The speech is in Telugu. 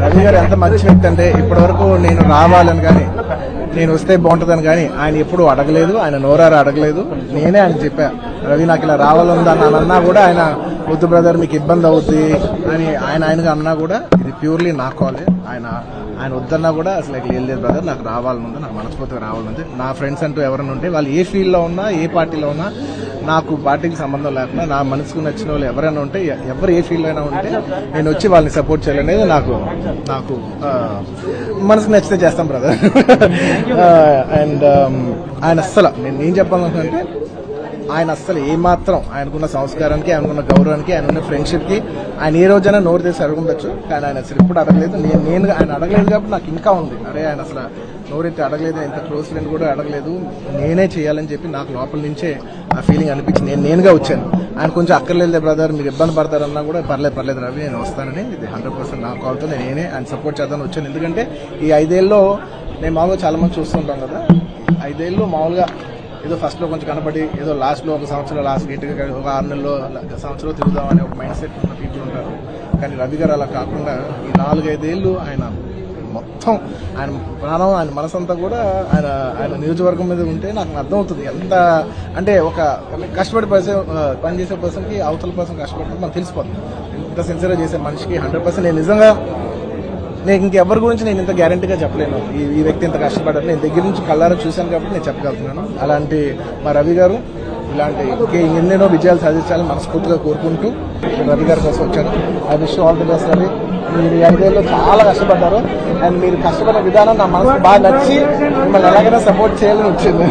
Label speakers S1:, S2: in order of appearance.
S1: రవి గారు ఎంత మంచి వ్యక్తి అంటే ఇప్పటి వరకు నేను రావాలని కానీ నేను వస్తే బాగుంటుందని కానీ ఆయన ఎప్పుడు అడగలేదు, ఆయన నోరారు అడగలేదు. నేనే ఆయన చెప్పా, రవి నాకు ఇలా రావాలని అన్నా కూడా ఆయన వద్దు బ్రదర్ మీకు ఇబ్బంది అవుద్ది అని ఆయనగా అన్నా కూడా ఇది ప్యూర్లీ నా కాలే. ఆయన వద్దన్నా కూడా అసలు లేదు బ్రదర్ నాకు రావాలనుంది, నాకు మనస్ఫూర్తిగా రావాలనుంది. నా ఫ్రెండ్స్ అంటూ ఎవరైనా ఉంటే వాళ్ళు ఏ ఫీల్డ్లో ఉన్నా ఏ పార్టీలో ఉన్నా నాకు పార్టీకి సంబంధం లేకుండా నా మనసుకు నచ్చిన వాళ్ళు ఎవరైనా ఉంటే ఎవరు ఏ ఫీల్డ్ అయినా ఉంటే నేను వచ్చి వాళ్ళని సపోర్ట్ చేయాలనేది నాకు మనసుకు నచ్చితే చేస్తాం బ్రదర్. అండ్ ఆయన అస్సలు నేను చెప్పాలనుకుంటే ఆయన అస్సలు ఏమాత్రం ఆయనకున్న సంస్కారానికి, ఆయనకున్న గౌరవానికి, ఆయనకున్న ఫ్రెండ్షిప్కి ఆయన ఏ రోజైనా నోరు తీసి అడగఉండొచ్చు. కానీ ఆయన అసలు ఇప్పుడు అడగలేదు. నేను ఆయన అడగలేదు కాబట్టి నాకు ఇంకా ఉంది, అరే ఆయన అసలు నోరెత్తి అడగలేదు, ఎంత క్లోజ్ ఫ్రెండ్ కూడా అడగలేదు, నేనే చేయాలని చెప్పి నాకు లోపల నుంచే ఆ ఫీలింగ్ అనిపించింది. నేనుగా వచ్చాను. ఆయన కొంచెం అక్కర్లేదు బ్రదర్ మీరు ఇబ్బంది పడతారన్నా కూడా పర్లేదు రవి నేను వస్తానని, ఇది 100% నా కాల్తో నేనే ఆయన సపోర్ట్ చేద్దామని వచ్చాను. ఎందుకంటే ఈ 5 ఏళ్ళలో నేను మామూలుగా చాలా మంది చూస్తుంటాం కదా, 5 ఏళ్ళు మామూలుగా ఏదో ఫస్ట్ లో కొంచెం కనబడి ఏదో లాస్ట్ లో 1 సంవత్సరం లాస్ట్ గట్టిగా ఒక 6 నెలలో సంవత్సరం తిరుగుదామని ఒక మైండ్ సెట్ ఉన్న పీపుల్ ఉంటారు. కానీ రవి గారు అలా కాకుండా ఈ 4-5 ఏళ్ళు ఆయన మొత్తం ఆయన ప్రాణం, ఆయన మనసంతా కూడా ఆయన నియోజకవర్గం మీద ఉంటే నాకు అర్థమవుతుంది. ఎంత అంటే ఒక కష్టపడి పనిచేసే పర్సన్కి అవతల పర్సన్ కష్టపడితే మనకు తెలిసిపోతుంది. ఇంత సిన్సియర్గా చేసే మనిషికి 100% నేను నిజంగా నేను ఇంకెవరి గురించి నేను ఇంత గ్యారంటీగా చెప్పలేను. ఈ వ్యక్తి ఇంత కష్టపడ్డారు, నేను దగ్గర నుంచి కళ్ళారా చూశాను కాబట్టి నేను చెప్పగలుగుతున్నాను. అలాంటి మా రవి గారు ఇలాంటి ఎన్నెన్నో విజయాలు సాధించాలని మనస్ఫూర్తిగా కోరుకుంటూ రవి గారి కోసం వచ్చాను. I wish all the best Ravi. మీరు 5 ఏళ్ళలో చాలా కష్టపడ్డారు అండ్ మీరు కష్టపడే విధానం నా మనసు బాగా నచ్చి మిమ్మల్ని ఎలాగైనా సపోర్ట్ చేయాలని వచ్చింది.